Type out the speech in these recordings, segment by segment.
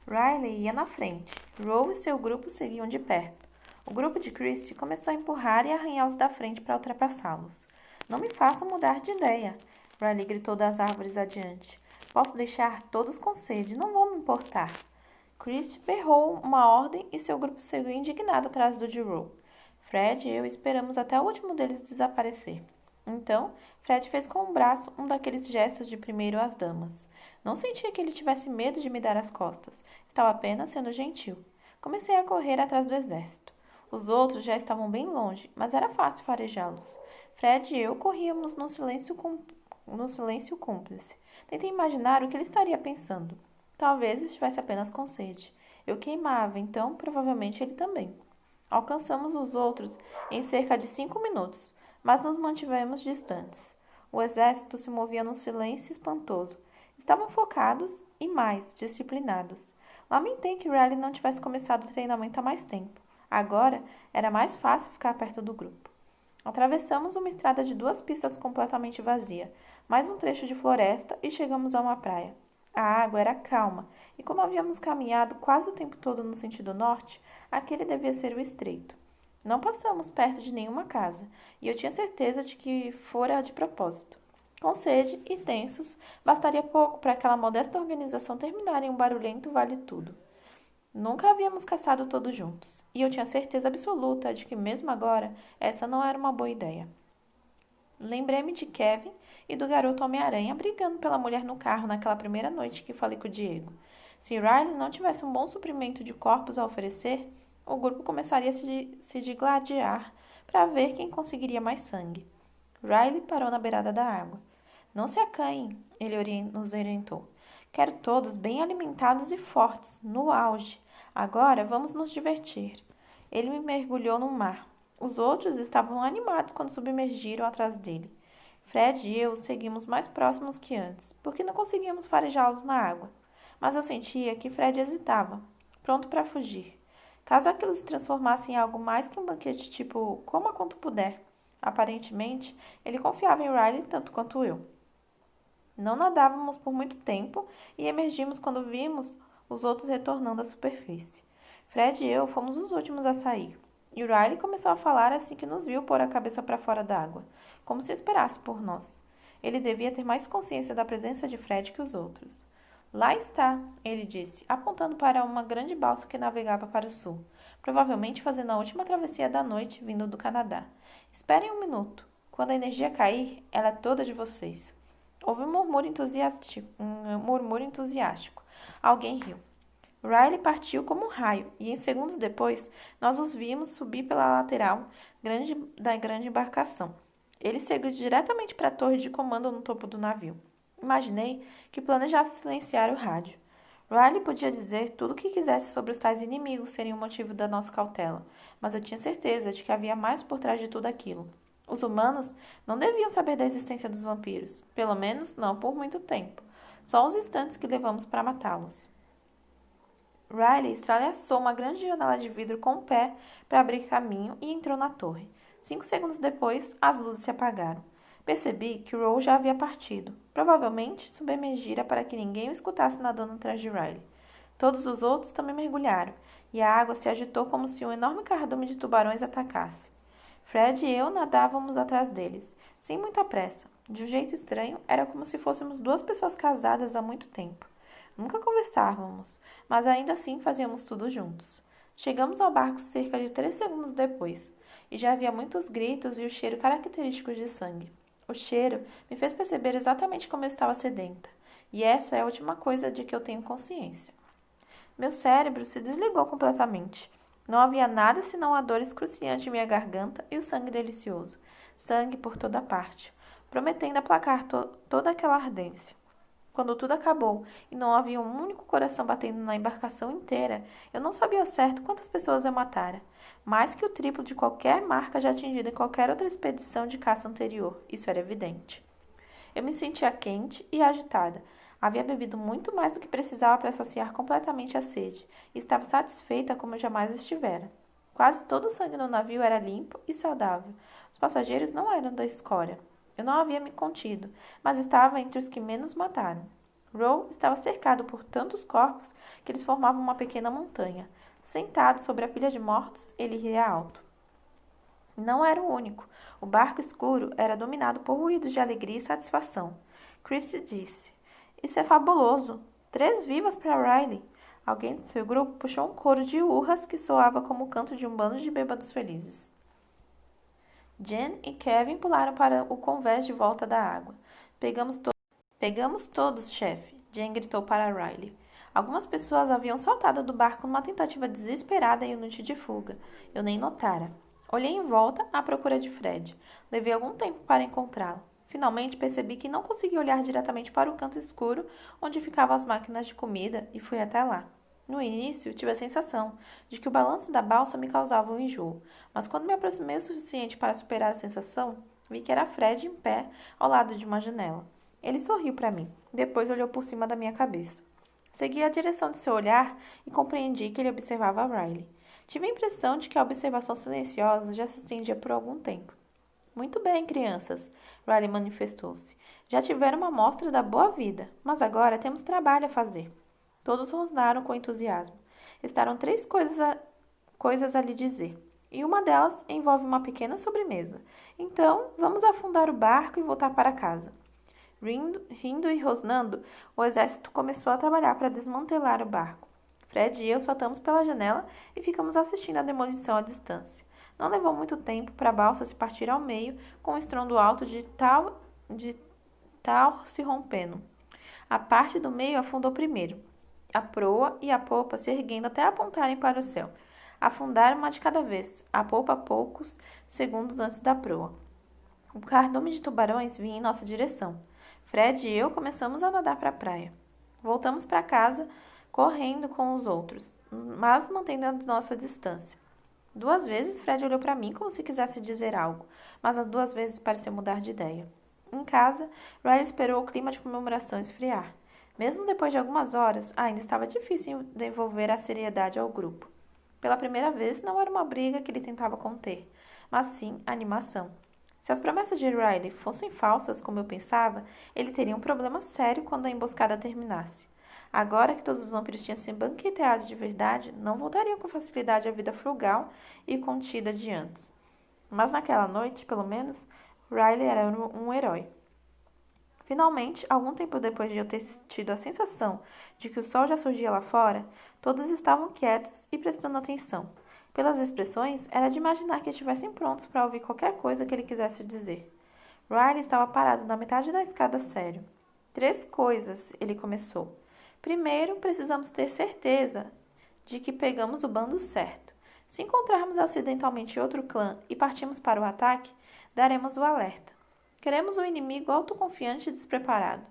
Riley ia na frente. Roe e seu grupo seguiam de perto. O grupo de Christie começou a empurrar e arranhá-los da frente para ultrapassá-los. Não me façam mudar de ideia, Riley gritou das árvores adiante. Posso deixar todos com sede, não vou me importar. Christie berrou uma ordem e seu grupo seguiu indignado atrás do de Roe. Fred e eu esperamos até o último deles desaparecer. Então, Fred fez com o braço um daqueles gestos de primeiro às damas. Não sentia que ele tivesse medo de me dar as costas. Estava apenas sendo gentil. Comecei a correr atrás do exército. Os outros já estavam bem longe, mas era fácil farejá-los. Fred e eu corríamos no silêncio cúmplice. Tentei imaginar o que ele estaria pensando. Talvez estivesse apenas com sede. Eu queimava, então provavelmente ele também. Alcançamos os outros em cerca de 5 minutos, mas nos mantivemos distantes. O exército se movia num silêncio espantoso. Estavam focados e mais disciplinados. Lamentei que Riley não tivesse começado o treinamento há mais tempo. Agora era mais fácil ficar perto do grupo. Atravessamos uma estrada de 2 pistas completamente vazia, mais um trecho de floresta e chegamos a uma praia. A água era calma, e como havíamos caminhado quase o tempo todo no sentido norte, aquele devia ser o estreito. Não passamos perto de nenhuma casa, e eu tinha certeza de que fora de propósito. Com sede e tensos, bastaria pouco para aquela modesta organização terminar em um barulhento vale-tudo. Nunca havíamos caçado todos juntos, e eu tinha certeza absoluta de que, mesmo agora, essa não era uma boa ideia. Lembrei-me de Kevin e do garoto Homem-Aranha brigando pela mulher no carro naquela primeira noite que falei com o Diego. Se Riley não tivesse um bom suprimento de corpos a oferecer, o grupo começaria a se digladiar para ver quem conseguiria mais sangue. Riley parou na beirada da água. Não se acanhem, ele nos orientou. Quero todos bem alimentados e fortes, no auge. Agora vamos nos divertir. Ele me mergulhou no mar. Os outros estavam animados quando submergiram atrás dele. Fred e eu seguimos mais próximos que antes, porque não conseguíamos farejá-los na água. Mas eu sentia que Fred hesitava, pronto para fugir. Caso aquilo se transformasse em algo mais que um banquete tipo coma quanto puder. Aparentemente, ele confiava em Riley tanto quanto eu. Não nadávamos por muito tempo e emergimos quando vimos os outros retornando à superfície. Fred e eu fomos os últimos a sair. E Riley começou a falar assim que nos viu pôr a cabeça para fora d'água, como se esperasse por nós. Ele devia ter mais consciência da presença de Fred que os outros. Lá está, ele disse, apontando para uma grande balsa que navegava para o sul, provavelmente fazendo a última travessia da noite vindo do Canadá. Esperem um minuto. Quando a energia cair, ela é toda de vocês. Houve um murmúrio entusiástico. Alguém riu. Riley partiu como um raio, e em segundos depois, nós os vimos subir pela lateral da grande embarcação. Ele seguiu diretamente para a torre de comando no topo do navio. Imaginei que planejasse silenciar o rádio. Riley podia dizer tudo o que quisesse sobre os tais inimigos serem o motivo da nossa cautela, mas eu tinha certeza de que havia mais por trás de tudo aquilo. Os humanos não deviam saber da existência dos vampiros, pelo menos não por muito tempo, só os instantes que levamos para matá-los. Riley estralhaçou uma grande janela de vidro com o pé para abrir caminho e entrou na torre. 5 segundos depois, as luzes se apagaram. Percebi que Roe já havia partido. Provavelmente submergira para que ninguém o escutasse nadando atrás de Riley. Todos os outros também mergulharam, e a água se agitou como se um enorme cardume de tubarões atacasse. Fred e eu nadávamos atrás deles, sem muita pressa. De um jeito estranho, era como se fôssemos 2 pessoas casadas há muito tempo. Nunca conversávamos, mas ainda assim fazíamos tudo juntos. Chegamos ao barco cerca de 3 segundos depois, e já havia muitos gritos e o cheiro característico de sangue. O cheiro me fez perceber exatamente como eu estava sedenta, e essa é a última coisa de que eu tenho consciência. Meu cérebro se desligou completamente. Não havia nada senão a dor excruciante em minha garganta e o sangue delicioso. Sangue por toda parte, prometendo aplacar toda aquela ardência. Quando tudo acabou e não havia um único coração batendo na embarcação inteira, eu não sabia ao certo quantas pessoas eu matara. Mais que o triplo de qualquer marca já atingida em qualquer outra expedição de caça anterior, isso era evidente. Eu me sentia quente e agitada. Havia bebido muito mais do que precisava para saciar completamente a sede, e estava satisfeita como eu jamais estivera. Quase todo o sangue no navio era limpo e saudável. Os passageiros não eram da escória. Eu não havia me contido, mas estava entre os que menos mataram. Roe estava cercado por tantos corpos que eles formavam uma pequena montanha. Sentado sobre a pilha de mortos, ele ria alto. Não era o único. O barco escuro era dominado por ruídos de alegria e satisfação. Christie disse: Isso é fabuloso! 3 vivas para Riley! Alguém do seu grupo puxou um coro de urras que soava como o canto de um bando de bêbados felizes. Jen e Kevin pularam para o convés de volta da água. Pegamos todos, chefe, Jen gritou para Riley. Algumas pessoas haviam saltado do barco numa tentativa desesperada e inútil de fuga. Eu nem notara. Olhei em volta à procura de Fred. Levei algum tempo para encontrá-lo. Finalmente percebi que não conseguia olhar diretamente para o canto escuro onde ficavam as máquinas de comida e fui até lá. No início, tive a sensação de que o balanço da balsa me causava um enjoo, mas quando me aproximei o suficiente para superar a sensação, vi que era Fred em pé ao lado de uma janela. Ele sorriu para mim, depois olhou por cima da minha cabeça. Segui a direção de seu olhar e compreendi que ele observava Riley. Tive a impressão de que a observação silenciosa já se estendia por algum tempo. Muito bem, crianças, Riley manifestou-se. Já tiveram uma amostra da boa vida, mas agora temos trabalho a fazer. Todos rosnaram com entusiasmo. Estavam 3 coisas a lhe dizer, e uma delas envolve uma pequena sobremesa. Então, vamos afundar o barco e voltar para casa. Rindo e rosnando, o exército começou a trabalhar para desmantelar o barco. Fred e eu saltamos pela janela e ficamos assistindo à demolição à distância. Não levou muito tempo para a balsa se partir ao meio, com um estrondo alto de tal se rompendo. A parte do meio afundou primeiro, a proa e a popa se erguendo até apontarem para o céu. Afundaram uma de cada vez, a popa poucos segundos antes da proa. O cardume de tubarões vinha em nossa direção. Fred e eu começamos a nadar para a praia. Voltamos para casa, correndo com os outros, mas mantendo a nossa distância. 2 vezes Fred olhou para mim como se quisesse dizer algo, mas as 2 vezes pareceu mudar de ideia. Em casa, Riley esperou o clima de comemoração esfriar. Mesmo depois de algumas horas, ainda estava difícil devolver a seriedade ao grupo. Pela primeira vez, não era uma briga que ele tentava conter, mas sim a animação. Se as promessas de Riley fossem falsas, como eu pensava, ele teria um problema sério quando a emboscada terminasse. Agora que todos os vampiros tinham se banqueteado de verdade, não voltariam com facilidade à vida frugal e contida de antes. Mas naquela noite, pelo menos, Riley era um herói. Finalmente, algum tempo depois de eu ter tido a sensação de que o sol já surgia lá fora, todos estavam quietos e prestando atenção. Pelas expressões, era de imaginar que estivessem prontos para ouvir qualquer coisa que ele quisesse dizer. Riley estava parado na metade da escada sério. 3 coisas, ele começou. Primeiro, precisamos ter certeza de que pegamos o bando certo. Se encontrarmos acidentalmente outro clã e partirmos para o ataque, daremos o alerta. Queremos um inimigo autoconfiante e despreparado.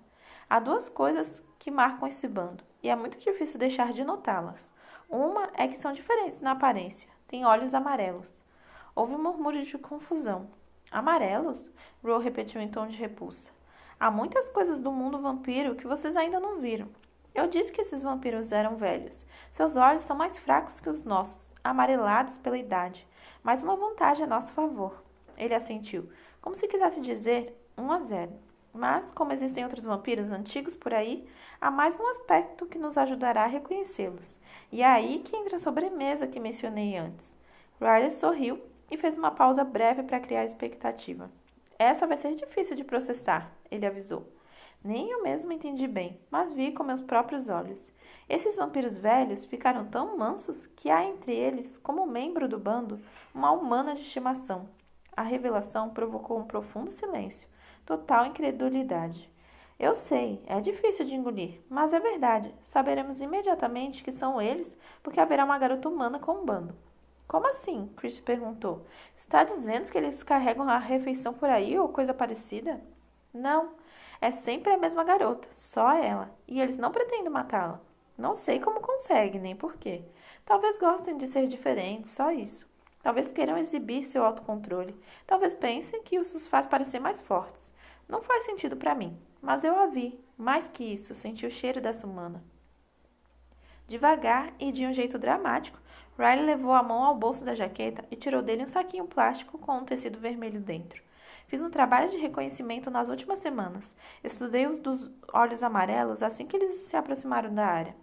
Há 2 coisas que marcam esse bando, e é muito difícil deixar de notá-las. Uma é que são diferentes na aparência. Têm olhos amarelos. Houve um murmúrio de confusão. Amarelos? Roe repetiu em tom de repulsa. Há muitas coisas do mundo vampiro que vocês ainda não viram. Eu disse que esses vampiros eram velhos. Seus olhos são mais fracos que os nossos, amarelados pela idade. Mas uma vantagem a nosso favor. Ele assentiu, como se quisesse dizer 1-0. Mas, como existem outros vampiros antigos por aí, há mais um aspecto que nos ajudará a reconhecê-los. E é aí que entra a sobremesa que mencionei antes. Riley sorriu e fez uma pausa breve para criar expectativa. Essa vai ser difícil de processar, ele avisou. Nem eu mesmo entendi bem, mas vi com meus próprios olhos. Esses vampiros velhos ficaram tão mansos que há entre eles, como membro do bando, uma humana de estimação. A revelação provocou um profundo silêncio, total incredulidade. Eu sei, é difícil de engolir, mas é verdade. Saberemos imediatamente que são eles, porque haverá uma garota humana com um bando. Como assim? Chris perguntou. Está dizendo que eles carregam a refeição por aí ou coisa parecida? Não, é sempre a mesma garota, só ela, e eles não pretendem matá-la. Não sei como conseguem, nem por quê. Talvez gostem de ser diferentes, só isso. Talvez queiram exibir seu autocontrole. Talvez pensem que isso os faz parecer mais fortes. Não faz sentido para mim, mas eu a vi. Mais que isso, senti o cheiro dessa humana. Devagar e de um jeito dramático, Riley levou a mão ao bolso da jaqueta e tirou dele um saquinho plástico com um tecido vermelho dentro. Fiz um trabalho de reconhecimento nas últimas semanas. Estudei os dos olhos amarelos assim que eles se aproximaram da área.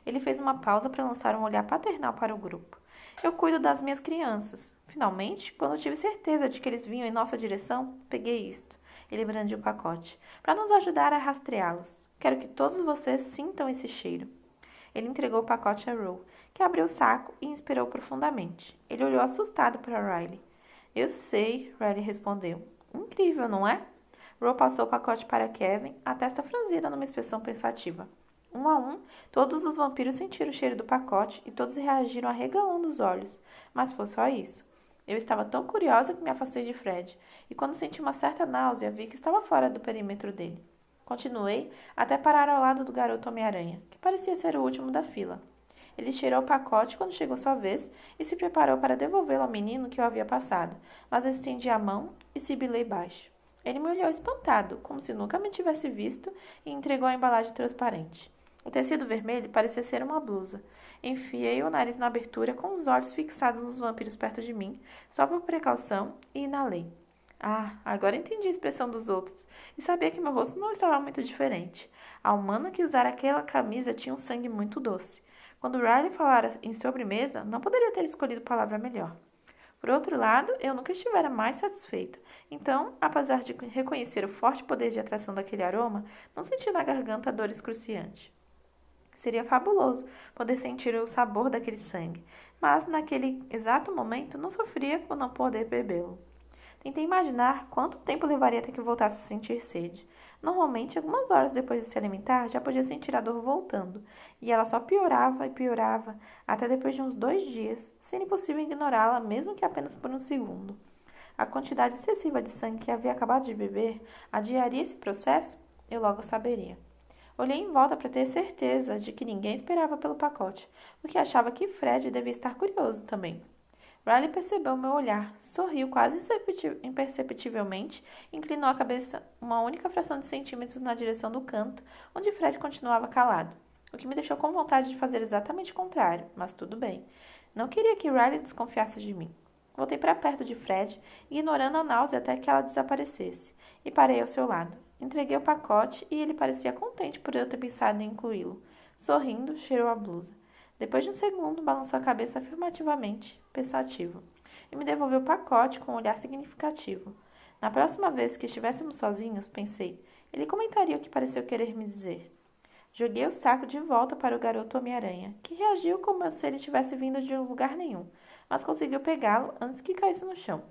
Ele fez uma pausa para lançar um olhar paternal para o grupo. Eu cuido das minhas crianças. Finalmente, quando tive certeza de que eles vinham em nossa direção, peguei isto. Ele brandiu o pacote. Para nos ajudar a rastreá-los. Quero que todos vocês sintam esse cheiro. Ele entregou o pacote a Ro, que abriu o saco e inspirou profundamente. Ele olhou assustado para Riley. Eu sei, Riley respondeu. Incrível, não é? Ro passou o pacote para Kevin, a testa franzida numa expressão pensativa. Um a um, todos os vampiros sentiram o cheiro do pacote e todos reagiram arregalando os olhos. Mas foi só isso. Eu estava tão curiosa que me afastei de Fred, e quando senti uma certa náusea, vi que estava fora do perímetro dele. Continuei até parar ao lado do garoto Homem-Aranha, que parecia ser o último da fila. Ele tirou o pacote quando chegou sua vez e se preparou para devolvê-lo ao menino que o havia passado, mas eu estendi a mão e sibilei baixo. Ele me olhou espantado, como se nunca me tivesse visto, e entregou a embalagem transparente. O tecido vermelho parecia ser uma blusa. Enfiei o nariz na abertura com os olhos fixados nos vampiros perto de mim, só por precaução, e inalei. Ah, agora entendi a expressão dos outros e sabia que meu rosto não estava muito diferente. A humana que usara aquela camisa tinha um sangue muito doce. Quando Riley falara em sobremesa, não poderia ter escolhido palavra melhor. Por outro lado, eu nunca estivera mais satisfeita. Então, apesar de reconhecer o forte poder de atração daquele aroma, não senti na garganta a dor excruciante. Seria fabuloso poder sentir o sabor daquele sangue, mas naquele exato momento não sofria por não poder bebê-lo. Tentei imaginar quanto tempo levaria até que voltasse a sentir sede. Normalmente, algumas horas depois de se alimentar, já podia sentir a dor voltando, e ela só piorava e piorava, até depois de uns 2 dias, sendo impossível ignorá-la, mesmo que apenas por um segundo. A quantidade excessiva de sangue que havia acabado de beber adiaria esse processo? Eu logo saberia. Olhei em volta para ter certeza de que ninguém esperava pelo pacote, porque achava que Fred devia estar curioso também. Riley percebeu meu olhar, sorriu quase imperceptivelmente e inclinou a cabeça uma única fração de centímetros na direção do canto, onde Fred continuava calado, o que me deixou com vontade de fazer exatamente o contrário, mas tudo bem. Não queria que Riley desconfiasse de mim. Voltei para perto de Fred, ignorando a náusea até que ela desaparecesse, e parei ao seu lado. Entreguei o pacote e ele parecia contente por eu ter pensado em incluí-lo. Sorrindo, cheirou a blusa. Depois de um segundo, balançou a cabeça afirmativamente, pensativo, e me devolveu o pacote com um olhar significativo. Na próxima vez que estivéssemos sozinhos, pensei, ele comentaria o que pareceu querer me dizer. Joguei o saco de volta para o garoto Homem-Aranha, que reagiu como se ele tivesse vindo de lugar nenhum, mas conseguiu pegá-lo antes que caísse no chão.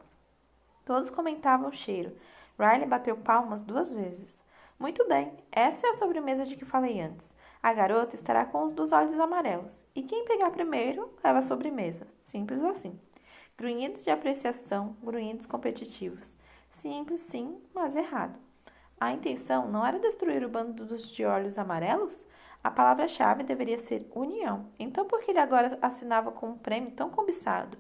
Todos comentavam o cheiro. Riley bateu palmas 2 vezes. Muito bem, essa é a sobremesa de que falei antes. A garota estará com os dos olhos amarelos, e quem pegar primeiro leva a sobremesa. Simples assim. Grunhidos de apreciação, grunhidos competitivos. Simples sim, mas errado. A intenção não era destruir o bando dos de olhos amarelos? A palavra-chave deveria ser união. Então por que ele agora assinava com um prêmio tão cobiçado?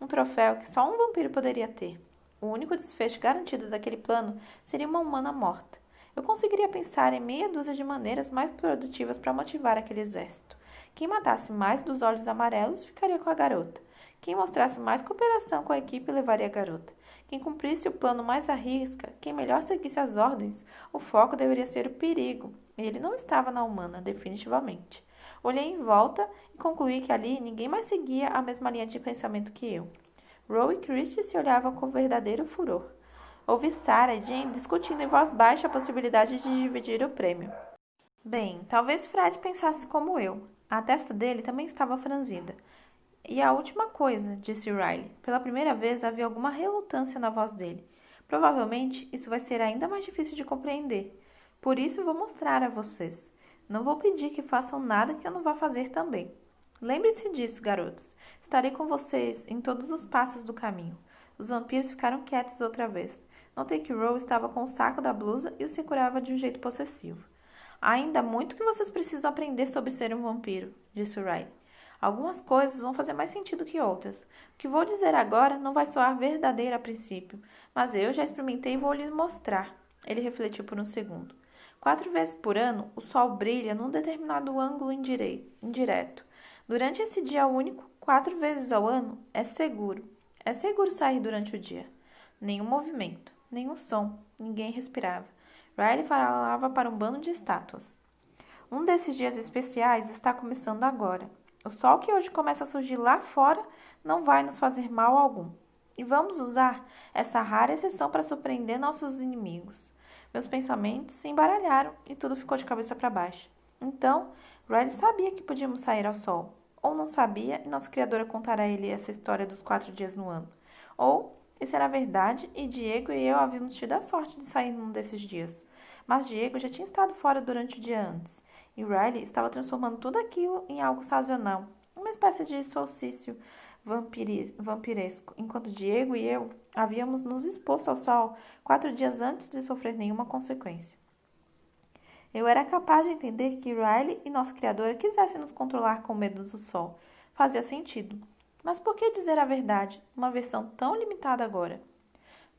Um troféu que só um vampiro poderia ter. O único desfecho garantido daquele plano seria uma humana morta. Eu conseguiria pensar em meia dúzia de maneiras mais produtivas para motivar aquele exército. Quem matasse mais dos olhos amarelos ficaria com a garota. Quem mostrasse mais cooperação com a equipe levaria a garota. Quem cumprisse o plano mais à risca, quem melhor seguisse as ordens, o foco deveria ser o perigo. E ele não estava na humana, definitivamente. Olhei em volta e concluí que ali ninguém mais seguia a mesma linha de pensamento que eu. Ro e Christie se olhavam com verdadeiro furor. Ouvi Sarah e Jane discutindo em voz baixa a possibilidade de dividir o prêmio. Bem, talvez Fred pensasse como eu. A testa dele também estava franzida. E a última coisa, disse Riley. Pela primeira vez havia alguma relutância na voz dele. Provavelmente isso vai ser ainda mais difícil de compreender. Por isso vou mostrar a vocês. Não vou pedir que façam nada que eu não vá fazer também. Lembre-se disso, garotos. Estarei com vocês em todos os passos do caminho. Os vampiros ficaram quietos outra vez. Notei que Ro estava com o saco da blusa e o segurava de um jeito possessivo. Há ainda muito que vocês precisam aprender sobre ser um vampiro, disse Riley. Algumas coisas vão fazer mais sentido que outras. O que vou dizer agora não vai soar verdadeiro a princípio, mas eu já experimentei e vou lhes mostrar. Ele refletiu por um segundo. 4 vezes por ano, o sol brilha num determinado ângulo indireto. Durante esse dia único, 4 vezes ao ano, é seguro. É seguro sair durante o dia. Nenhum movimento. Nenhum som, ninguém respirava. Riley falava para um bando de estátuas. Um desses dias especiais está começando agora. O sol que hoje começa a surgir lá fora não vai nos fazer mal algum. E vamos usar essa rara exceção para surpreender nossos inimigos. Meus pensamentos se embaralharam e tudo ficou de cabeça para baixo. Então, Riley sabia que podíamos sair ao sol. Ou não sabia e nossa criadora contará a ele essa história dos 4 dias no ano. Ou isso era verdade e Diego e eu havíamos tido a sorte de sair num desses dias. Mas Diego já tinha estado fora durante o dia antes. E Riley estava transformando tudo aquilo em algo sazonal, uma espécie de solstício vampiresco, enquanto Diego e eu havíamos nos exposto ao sol 4 dias antes de sofrer nenhuma consequência. Eu era capaz de entender que Riley e nossa criadora quisessem nos controlar com medo do sol. Fazia sentido. Mas por que dizer a verdade, numa versão tão limitada agora?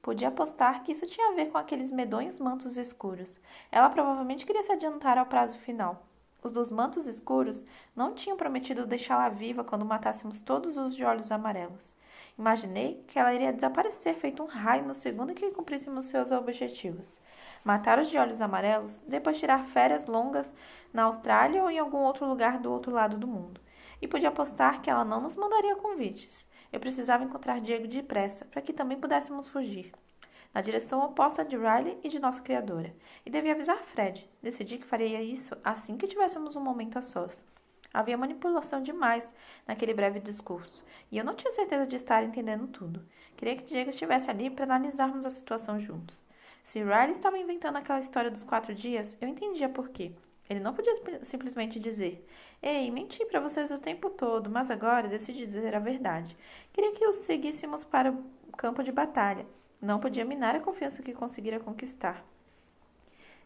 Podia apostar que isso tinha a ver com aqueles medonhos mantos escuros. Ela provavelmente queria se adiantar ao prazo final. Os dos mantos escuros não tinham prometido deixá-la viva quando matássemos todos os de olhos amarelos. Imaginei que ela iria desaparecer feito um raio no segundo em que cumpríssemos seus objetivos. Matar os de olhos amarelos, depois tirar férias longas na Austrália ou em algum outro lugar do outro lado do mundo. E podia apostar que ela não nos mandaria convites. Eu precisava encontrar Diego depressa, para que também pudéssemos fugir. Na direção oposta de Riley e de nossa criadora. E devia avisar Fred. Decidi que faria isso assim que tivéssemos um momento a sós. Havia manipulação demais naquele breve discurso, e eu não tinha certeza de estar entendendo tudo. Queria que Diego estivesse ali para analisarmos a situação juntos. Se Riley estava inventando aquela história dos 4 dias, eu entendia por quê. Ele não podia simplesmente dizer: Ei, menti para vocês o tempo todo, mas agora decidi dizer a verdade. Queria que os seguíssemos para o campo de batalha. Não podia minar a confiança que conseguira conquistar.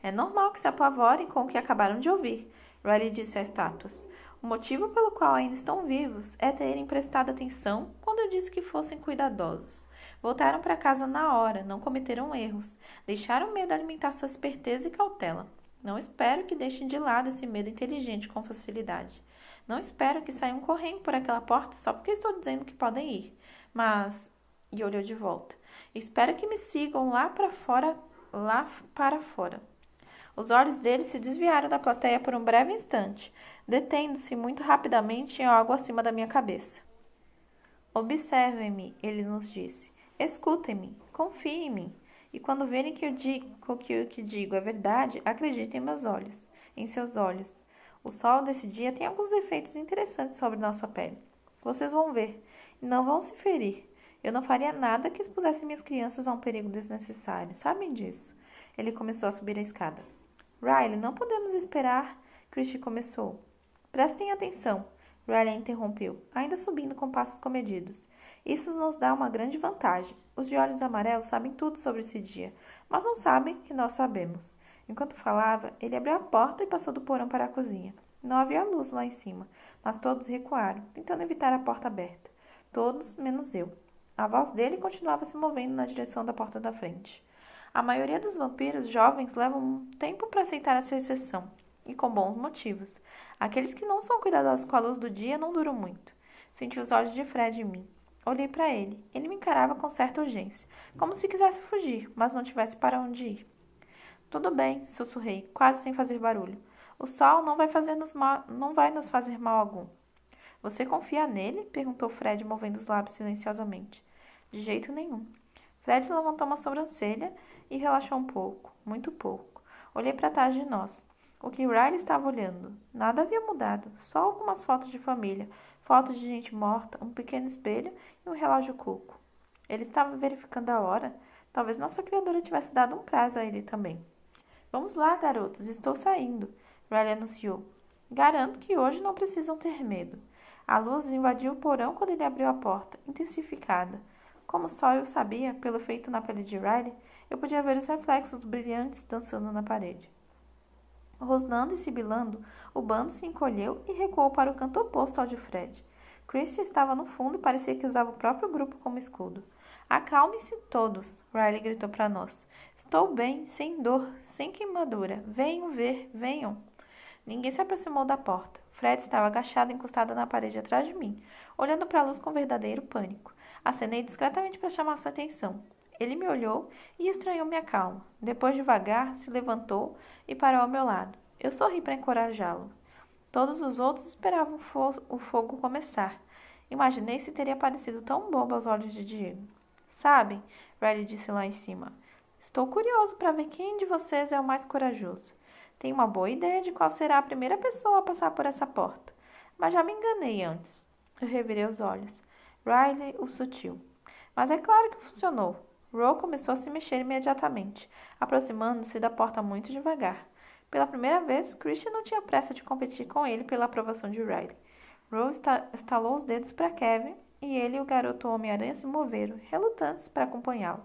É normal que se apavorem com o que acabaram de ouvir, Riley disse às estátuas. O motivo pelo qual ainda estão vivos é terem prestado atenção quando eu disse que fossem cuidadosos. Voltaram para casa na hora, não cometeram erros, deixaram o medo alimentar sua esperteza e cautela. Não espero que deixem de lado esse medo inteligente com facilidade. Não espero que saiam correndo por aquela porta só porque estou dizendo que podem ir. Mas... E olhou de volta. Espero que me sigam lá para fora. Os olhos dele se desviaram da plateia por um breve instante, detendo-se muito rapidamente em algo acima da minha cabeça. Observem-me, ele nos disse. Escutem-me, confiem em mim. E quando verem que o que digo é verdade, acreditem em seus olhos. O sol desse dia tem alguns efeitos interessantes sobre nossa pele. Vocês vão ver, e não vão se ferir. Eu não faria nada que expusesse minhas crianças a um perigo desnecessário. Sabem disso? Ele começou a subir a escada. Riley, não podemos esperar. Christie começou. Prestem atenção. Riley interrompeu, ainda subindo com passos comedidos. Isso nos dá uma grande vantagem. Os de olhos amarelos sabem tudo sobre esse dia, mas não sabem que nós sabemos. Enquanto falava, ele abriu a porta e passou do porão para a cozinha. Não havia luz lá em cima, mas todos recuaram, tentando evitar a porta aberta. Todos, menos eu. A voz dele continuava se movendo na direção da porta da frente. A maioria dos vampiros jovens levam um tempo para aceitar essa exceção, e com bons motivos. Aqueles que não são cuidadosos com a luz do dia não duram muito. Senti os olhos de Fred em mim. Olhei para ele. Ele me encarava com certa urgência, como se quisesse fugir, mas não tivesse para onde ir. Tudo bem, sussurrei, quase sem fazer barulho. O sol não vai nos fazer mal algum. Você confia nele? Perguntou Fred, movendo os lábios silenciosamente. De jeito nenhum. Fred levantou uma sobrancelha e relaxou um pouco, muito pouco. Olhei para trás de nós. O que Riley estava olhando. Nada havia mudado, só algumas fotos de família, fotos de gente morta, um pequeno espelho e um relógio cuco. Ele estava verificando a hora. Talvez nossa criadora tivesse dado um prazo a ele também. Vamos lá, garotos, estou saindo, Riley anunciou. Garanto que hoje não precisam ter medo. A luz invadiu o porão quando ele abriu a porta, intensificada. Como só eu sabia, pelo efeito na pele de Riley, eu podia ver os reflexos brilhantes dançando na parede. Rosnando e sibilando, o bando se encolheu e recuou para o canto oposto ao de Fred. Christie estava no fundo e parecia que usava o próprio grupo como escudo. Acalmem-se todos, Riley gritou para nós. Estou bem, sem dor, sem queimadura. Venham ver, venham. Ninguém se aproximou da porta. Fred estava agachado encostado na parede atrás de mim, olhando para a luz com verdadeiro pânico. Acenei discretamente para chamar sua atenção. Ele me olhou e estranhou minha calma. Depois, devagar, se levantou e parou ao meu lado. Eu sorri para encorajá-lo. Todos os outros esperavam o fogo começar. Imaginei se teria parecido tão bobo aos olhos de Diego. Sabem, Riley disse lá em cima. Estou curioso para ver quem de vocês é o mais corajoso. Tenho uma boa ideia de qual será a primeira pessoa a passar por essa porta. Mas já me enganei antes. Eu revirei os olhos. Riley, o sutil. Mas é claro que funcionou. Ro começou a se mexer imediatamente, aproximando-se da porta muito devagar. Pela primeira vez, Christian não tinha pressa de competir com ele pela aprovação de Riley. Ro estalou os dedos para Kevin e ele e o garoto Homem-Aranha se moveram, relutantes para acompanhá-lo.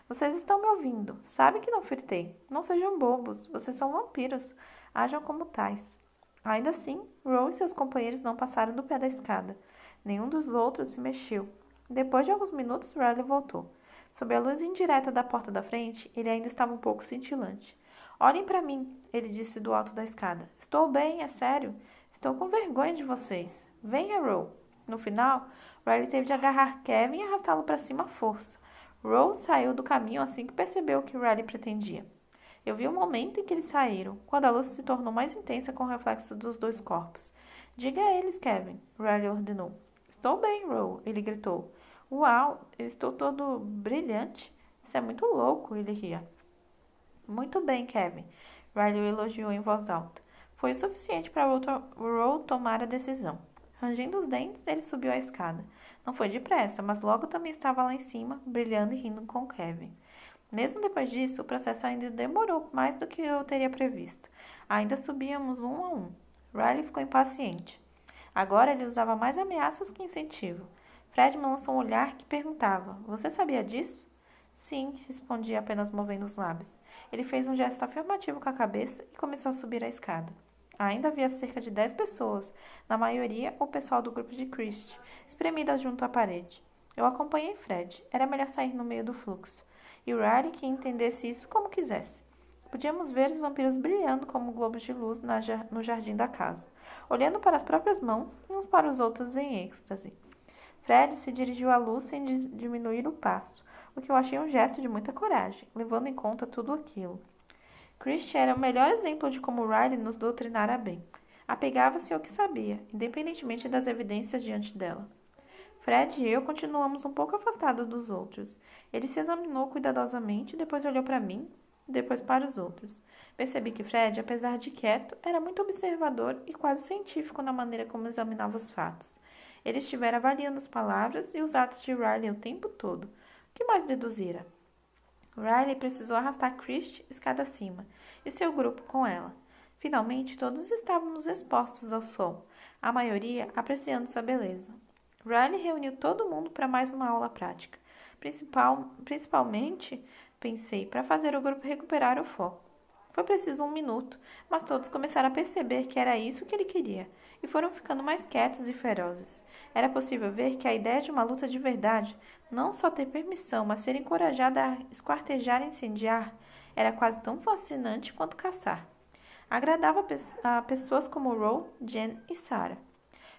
Vocês estão me ouvindo. Sabem que não furtei. Não sejam bobos. Vocês são vampiros. Ajam como tais. Ainda assim, Ro e seus companheiros não passaram do pé da escada. Nenhum dos outros se mexeu. Depois de alguns minutos, Riley voltou. Sob a luz indireta da porta da frente, ele ainda estava um pouco cintilante. Olhem para mim, ele disse do alto da escada. Estou bem, é sério. Estou com vergonha de vocês. Venha, Ro. No final, Riley teve de agarrar Kevin e arrastá-lo para cima à força. Ro saiu do caminho assim que percebeu o que Riley pretendia. Eu vi o momento em que eles saíram, quando a luz se tornou mais intensa com o reflexo dos dois corpos. Diga a eles, Kevin, Riley ordenou. Estou bem, Ro, ele gritou. Uau, eu estou todo brilhante. Isso é muito louco, ele ria. Muito bem, Kevin, Riley o elogiou em voz alta. Foi o suficiente para Ro tomar a decisão. Rangendo os dentes, ele subiu a escada. Não foi depressa, mas logo também estava lá em cima, brilhando e rindo com Kevin. Mesmo depois disso, o processo ainda demorou mais do que eu teria previsto. Ainda subíamos um a um. Riley ficou impaciente. Agora ele usava mais ameaças que incentivo. Fred me lançou um olhar que perguntava: Você sabia disso? Sim, respondi apenas movendo os lábios. Ele fez um gesto afirmativo com a cabeça e começou a subir a escada. Ainda havia cerca de 10 pessoas, na maioria o pessoal do grupo de Christie, espremidas junto à parede. Eu acompanhei Fred. Era melhor sair no meio do fluxo. E Riley que entendesse isso como quisesse. Podíamos ver os vampiros brilhando como globos de luz no jardim da casa, olhando para as próprias mãos e uns para os outros em êxtase. Fred se dirigiu à luz sem diminuir o passo, o que eu achei um gesto de muita coragem, levando em conta tudo aquilo. Christie era o melhor exemplo de como Riley nos doutrinara bem. Apegava-se ao que sabia, independentemente das evidências diante dela. Fred e eu continuamos um pouco afastados dos outros. Ele se examinou cuidadosamente, depois olhou para mim, depois para os outros. Percebi que Fred, apesar de quieto, era muito observador e quase científico na maneira como examinava os fatos. Ele estivera avaliando as palavras e os atos de Riley o tempo todo. O que mais deduzira? Riley precisou arrastar Christie escada acima, e seu grupo com ela. Finalmente, todos estávamos expostos ao sol, a maioria apreciando sua beleza. Riley reuniu todo mundo para mais uma aula prática. Principalmente, pensei, para fazer o grupo recuperar o foco. Foi preciso 1 minuto, mas todos começaram a perceber que era isso que ele queria, e foram ficando mais quietos e ferozes. Era possível ver que a ideia de uma luta de verdade, não só ter permissão, mas ser encorajada a esquartejar e incendiar, era quase tão fascinante quanto caçar. Agradava a pessoas como Ro, Jen e Sarah.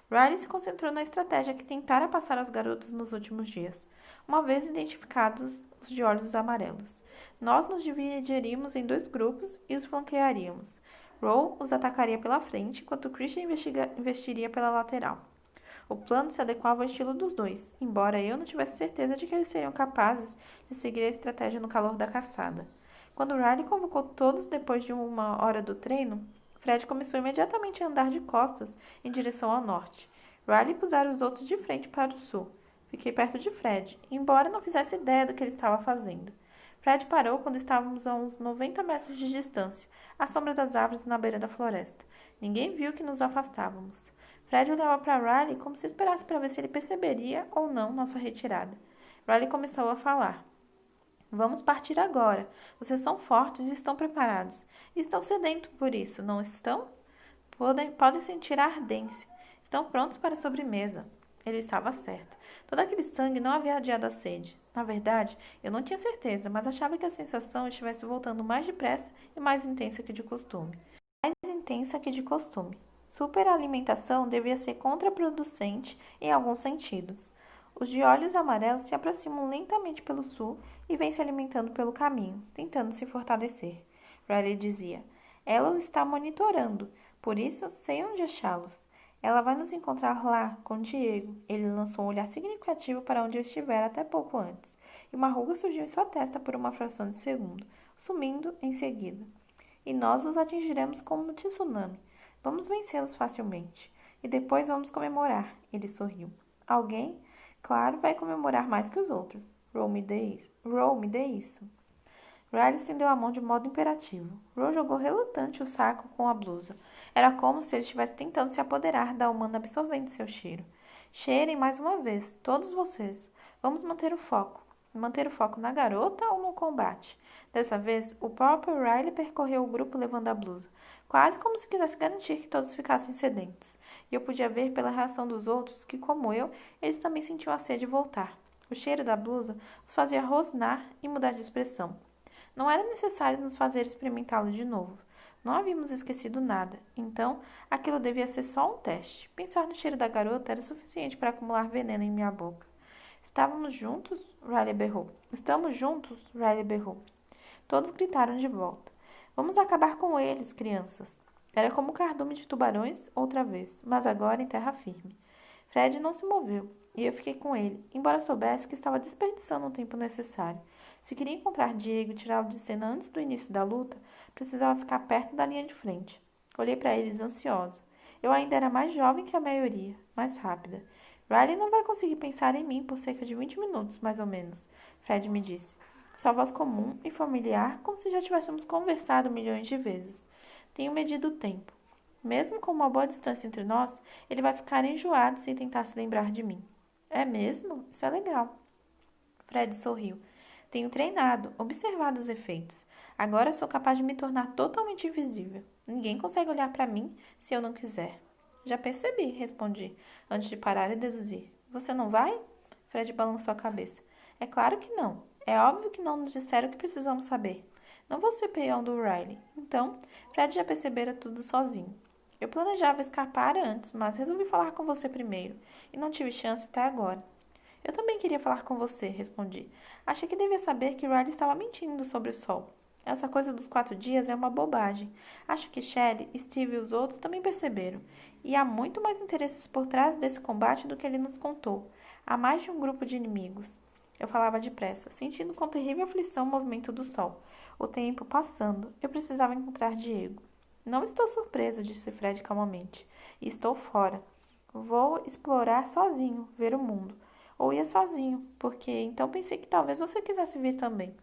Riley se concentrou na estratégia que tentara passar aos garotos nos últimos dias, uma vez identificados os de olhos amarelos. Nós nos dividiríamos em 2 grupos e os flanquearíamos. Ro os atacaria pela frente, enquanto Christian investiria pela lateral. O plano se adequava ao estilo dos dois, embora eu não tivesse certeza de que eles seriam capazes de seguir a estratégia no calor da caçada. Quando Riley convocou todos depois de 1 hora do treino, Fred começou imediatamente a andar de costas em direção ao norte. Riley pusera os outros de frente para o sul. Fiquei perto de Fred, embora não fizesse ideia do que ele estava fazendo. Fred parou quando estávamos a uns 90 metros de distância, à sombra das árvores na beira da floresta. Ninguém viu que nos afastávamos. Fred olhava para Riley como se esperasse para ver se ele perceberia ou não nossa retirada. Riley começou a falar. Vamos partir agora. Vocês são fortes e estão preparados. E estão sedentos por isso, não estão? Podem sentir a ardência. Estão prontos para a sobremesa. Ele estava certo. Todo aquele sangue não havia adiado a sede. Na verdade, eu não tinha certeza, mas achava que a sensação estivesse voltando mais depressa e mais intensa que de costume. Superalimentação devia ser contraproducente em alguns sentidos. Os de olhos amarelos se aproximam lentamente pelo sul e vêm se alimentando pelo caminho, tentando se fortalecer. Riley dizia. Ela o está monitorando, por isso sei onde achá-los. Ela vai nos encontrar lá, com Diego. Ele lançou um olhar significativo para onde eu estivera até pouco antes, e uma ruga surgiu em sua testa por uma fração de segundo, sumindo em seguida. E nós os atingiremos como um tsunami. Vamos vencê-los facilmente. E depois vamos comemorar. Ele sorriu. Alguém, claro, vai comemorar mais que os outros. Ro, me dê isso. Riley estendeu a mão de modo imperativo. Ro jogou relutante o saco com a blusa. Era como se ele estivesse tentando se apoderar da humana absorvente seu cheiro. Cheirem mais uma vez, todos vocês. Vamos manter o foco. Manter o foco na garota ou no combate? Dessa vez, o próprio Riley percorreu o grupo levando a blusa, quase como se quisesse garantir que todos ficassem sedentos. E eu podia ver pela reação dos outros que, como eu, eles também sentiam a sede voltar. O cheiro da blusa os fazia rosnar e mudar de expressão. Não era necessário nos fazer experimentá-lo de novo. Não havíamos esquecido nada, então aquilo devia ser só um teste. Pensar no cheiro da garota era suficiente para acumular veneno em minha boca. Estávamos juntos? Riley berrou. Estamos juntos? Riley berrou. Todos gritaram de volta. Vamos acabar com eles, crianças. Era como um cardume de tubarões outra vez, mas agora em terra firme. Fred não se moveu, e eu fiquei com ele, embora soubesse que estava desperdiçando o tempo necessário. Se queria encontrar Diego e tirá-lo de cena antes do início da luta, precisava ficar perto da linha de frente. Olhei para eles ansiosa. Eu ainda era mais jovem que a maioria, mais rápida. Riley não vai conseguir pensar em mim por cerca de 20 minutos, mais ou menos, Fred me disse. Sua voz comum e familiar, como se já tivéssemos conversado milhões de vezes. Tenho medido o tempo. Mesmo com uma boa distância entre nós, ele vai ficar enjoado sem tentar se lembrar de mim. É mesmo? Isso é legal. Fred sorriu. Tenho treinado, observado os efeitos. Agora sou capaz de me tornar totalmente invisível. Ninguém consegue olhar para mim se eu não quiser. Já percebi, respondi, antes de parar e deduzir. Você não vai? Fred balançou a cabeça. É claro que não. É óbvio que não nos disseram o que precisamos saber. Não vou ser peão do Riley. Então, Fred já percebera tudo sozinho. Eu planejava escapar antes, mas resolvi falar com você primeiro. E não tive chance até agora. Eu também queria falar com você, respondi. Achei que devia saber que Riley estava mentindo sobre o sol. Essa coisa dos 4 dias é uma bobagem. Acho que Shelley, Steve e os outros também perceberam. E há muito mais interesses por trás desse combate do que ele nos contou. Há mais de um grupo de inimigos. Eu falava depressa, sentindo com terrível aflição o movimento do sol. O tempo passando. Eu precisava encontrar Diego. Não estou surpreso, disse Fred calmamente. E estou fora. Vou explorar sozinho, ver o mundo. Ou ia sozinho, porque então pensei que talvez você quisesse vir também.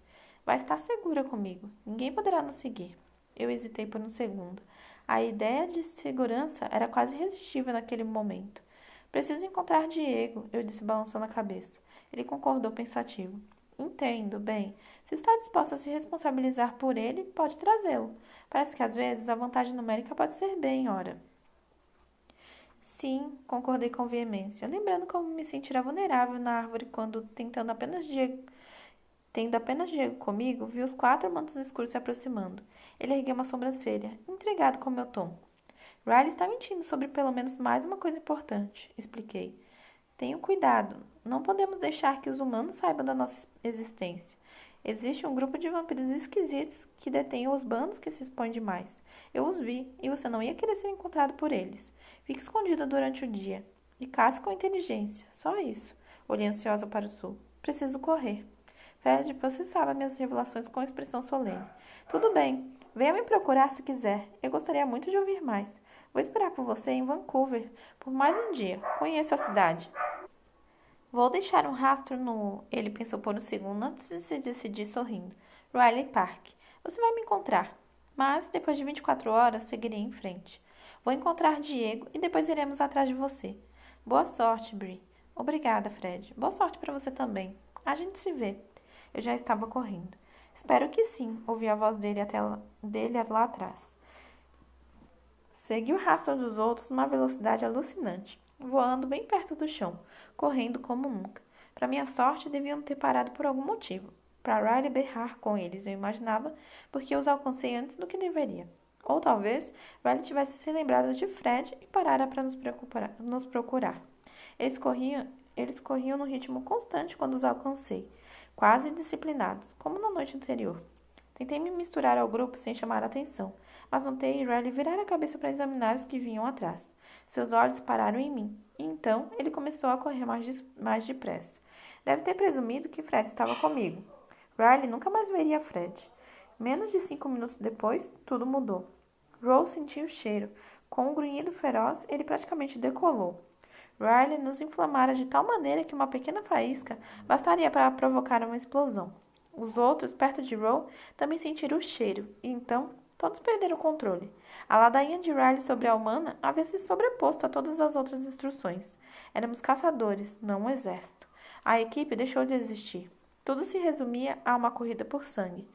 Vai estar segura comigo. Ninguém poderá nos seguir. Eu hesitei por um segundo. A ideia de segurança era quase irresistível naquele momento. Preciso encontrar Diego, eu disse balançando a cabeça. Ele concordou pensativo. Entendo, bem. Se está disposta a se responsabilizar por ele, pode trazê-lo. Parece que às vezes a vantagem numérica pode ser bem, ora. Sim, concordei com veemência, lembrando como me sentira vulnerável na árvore quando, tendo apenas Diego comigo, vi os 4 mantos escuros se aproximando. Ele ergueu uma sobrancelha, intrigado com meu tom. Riley está mentindo sobre pelo menos mais uma coisa importante, expliquei. Tenham cuidado, não podemos deixar que os humanos saibam da nossa existência. Existe um grupo de vampiros esquisitos que detêm os bandos que se expõem demais. Eu os vi, e você não ia querer ser encontrado por eles. Fique escondido durante o dia. E caça com inteligência, só isso. Olhei ansiosa para o sul. Preciso correr. Fred processava minhas revelações com expressão solene. Tudo bem, venha me procurar se quiser. Eu gostaria muito de ouvir mais. Vou esperar por você em Vancouver por mais um dia. Conheço a cidade. Vou deixar um rastro no... Ele pensou por um segundo antes de se decidir sorrindo. Riley Park. Você vai me encontrar. Mas, depois de 24 horas, seguirei em frente. Vou encontrar Diego e depois iremos atrás de você. Boa sorte, Bree. Obrigada, Fred. Boa sorte para você também. A gente se vê. Eu já estava correndo. Espero que sim, ouvi a voz dele lá atrás. Segui o rastro dos outros numa velocidade alucinante, voando bem perto do chão, correndo como nunca. Para minha sorte, deviam ter parado por algum motivo. Para Riley berrar com eles, eu imaginava, porque eu os alcancei antes do que deveria. Ou talvez Riley tivesse se lembrado de Fred e parara para nos procurar. Eles corriam Eles corriam num ritmo constante quando os alcancei, quase disciplinados, como na noite anterior. Tentei me misturar ao grupo sem chamar a atenção, mas notei Riley virar a cabeça para examinar os que vinham atrás. Seus olhos pararam em mim, e então ele começou a correr mais depressa. Deve ter presumido que Fred estava comigo. Riley nunca mais veria Fred. Menos de 5 minutos depois, tudo mudou. Rose sentiu o cheiro. Com um grunhido feroz, ele praticamente decolou. Riley nos inflamara de tal maneira que uma pequena faísca bastaria para provocar uma explosão. Os outros, perto de Roe, também sentiram o cheiro, e então todos perderam o controle. A ladainha de Riley sobre a humana havia se sobreposto a todas as outras instruções. Éramos caçadores, não um exército. A equipe deixou de existir. Tudo se resumia a uma corrida por sangue.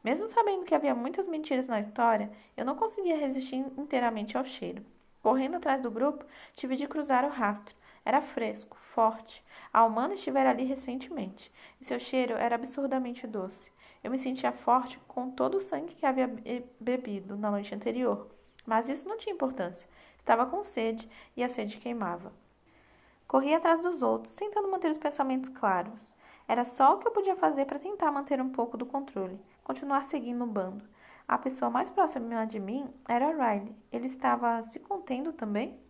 Mesmo sabendo que havia muitas mentiras na história, eu não conseguia resistir inteiramente ao cheiro. Correndo atrás do grupo, tive de cruzar o rastro. Era fresco, forte. A humana estivera ali recentemente, e seu cheiro era absurdamente doce. Eu me sentia forte com todo o sangue que havia bebido na noite anterior. Mas isso não tinha importância. Estava com sede, e a sede queimava. Corri atrás dos outros, tentando manter os pensamentos claros. Era só o que eu podia fazer para tentar manter um pouco do controle, continuar seguindo o bando. A pessoa mais próxima de mim era Riley. Ele estava se contendo também?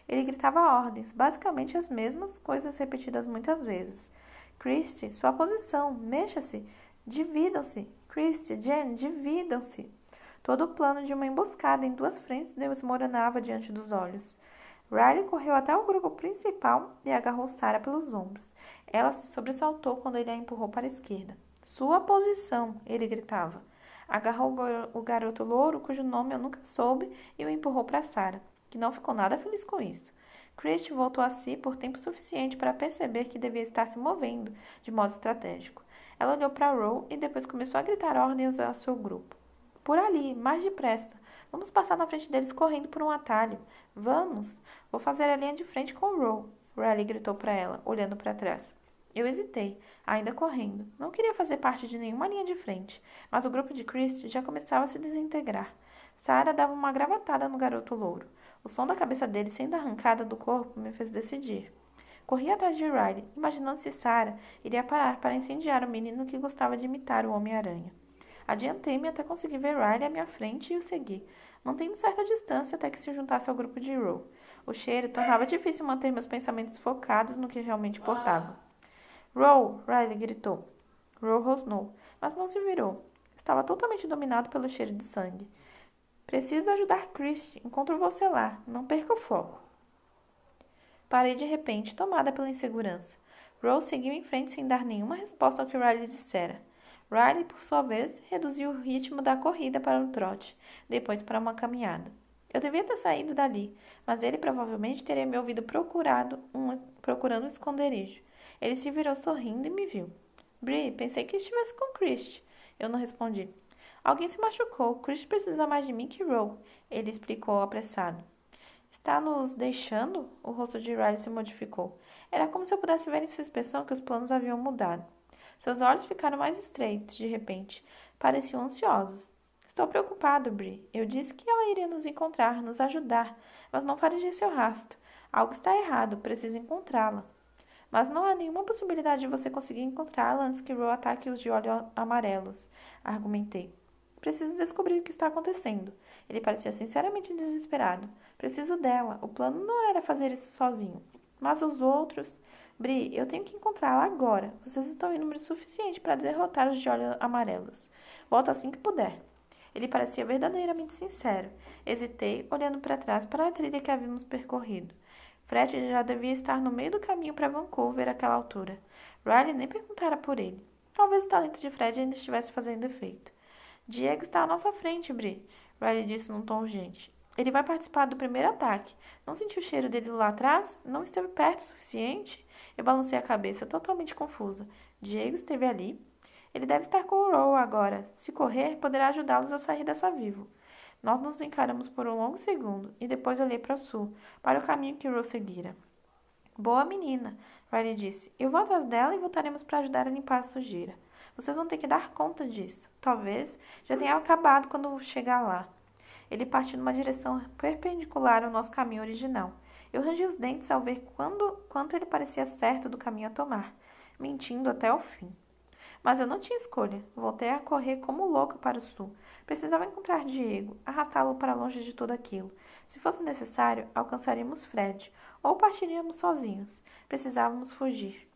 Ele gritava ordens, basicamente as mesmas coisas repetidas muitas vezes. Christie, sua posição, mexa-se, dividam-se. Christie, Jen, dividam-se. Todo o plano de uma emboscada em 2 frentes desmoronava diante dos olhos. Riley correu até o grupo principal e agarrou Sarah pelos ombros. Ela se sobressaltou quando ele a empurrou para a esquerda. Sua posição, ele gritava. Agarrou o garoto louro, cujo nome eu nunca soube, e o empurrou para Sarah, que não ficou nada feliz com isso. Christie voltou a si por tempo suficiente para perceber que devia estar se movendo de modo estratégico. Ela olhou para Roe e depois começou a gritar ordens ao seu grupo. Por ali, mais depressa. Vamos passar na frente deles correndo por um atalho. Vamos! Vou fazer a linha de frente com Roe. Riley gritou para ela, olhando para trás. Eu hesitei, ainda correndo. Não queria fazer parte de nenhuma linha de frente, mas o grupo de Christie já começava a se desintegrar. Sarah dava uma gravatada no garoto louro. O som da cabeça dele sendo arrancada do corpo me fez decidir. Corri atrás de Riley, imaginando se Sarah iria parar para incendiar o menino que gostava de imitar o Homem-Aranha. Adiantei-me até conseguir ver Riley à minha frente e o segui, mantendo certa distância até que se juntasse ao grupo de Roe. O cheiro tornava difícil manter meus pensamentos focados no que realmente importava. Roe! Riley gritou. Roe rosnou, mas não se virou. Estava totalmente dominado pelo cheiro de sangue. Preciso ajudar Christie. Encontro você lá. Não perca o foco. Parei de repente, tomada pela insegurança. Roe seguiu em frente sem dar nenhuma resposta ao que Riley dissera. Riley, por sua vez, reduziu o ritmo da corrida para um trote, depois para uma caminhada. Eu devia ter saído dali, mas ele provavelmente teria me ouvido procurando um esconderijo. Ele se virou sorrindo e me viu. Bree, pensei que estivesse com Christie. Eu não respondi. Alguém se machucou. Christie precisa mais de mim que Roe, ele explicou apressado. Está nos deixando? O rosto de Riley se modificou. Era como se eu pudesse ver em sua expressão que os planos haviam mudado. Seus olhos ficaram mais estreitos, de repente. Pareciam ansiosos. Estou preocupado, Bree. Eu disse que ela iria nos encontrar, nos ajudar, mas não farejei seu rastro. Algo está errado, preciso encontrá-la. Mas não há nenhuma possibilidade de você conseguir encontrá-la antes que Roe ataque os de olhos amarelos, argumentei. Preciso descobrir o que está acontecendo. Ele parecia sinceramente desesperado. Preciso dela. O plano não era fazer isso sozinho. Mas os outros... Bree, eu tenho que encontrá-la agora. Vocês estão em número suficiente para derrotar os de olhos amarelos. Volta assim que puder. Ele parecia verdadeiramente sincero. Hesitei, olhando para trás para a trilha que havíamos percorrido. Fred já devia estar no meio do caminho para Vancouver àquela altura. Riley nem perguntara por ele. Talvez o talento de Fred ainda estivesse fazendo efeito. Diego está à nossa frente, Bree, Riley disse num tom urgente. Ele vai participar do primeiro ataque. Não sentiu o cheiro dele lá atrás? Não esteve perto o suficiente? Eu balancei a cabeça, totalmente confusa. Diego esteve ali? Ele deve estar com o Roe agora. Se correr, poderá ajudá-los a sair dessa vivo. Nós nos encaramos por um longo segundo, e depois olhei para o sul, para o caminho que Roe seguira. Boa menina, Riley disse. Eu vou atrás dela e voltaremos para ajudar a limpar a sujeira. Vocês vão ter que dar conta disso. Talvez já tenha acabado quando chegar lá. Ele partiu numa direção perpendicular ao nosso caminho original. Eu rangi os dentes ao ver quanto ele parecia certo do caminho a tomar, mentindo até o fim. Mas eu não tinha escolha. Voltei a correr como louca para o sul. Precisava encontrar Diego, arrastá-lo para longe de tudo aquilo. Se fosse necessário, alcançaríamos Fred, ou partiríamos sozinhos. Precisávamos fugir.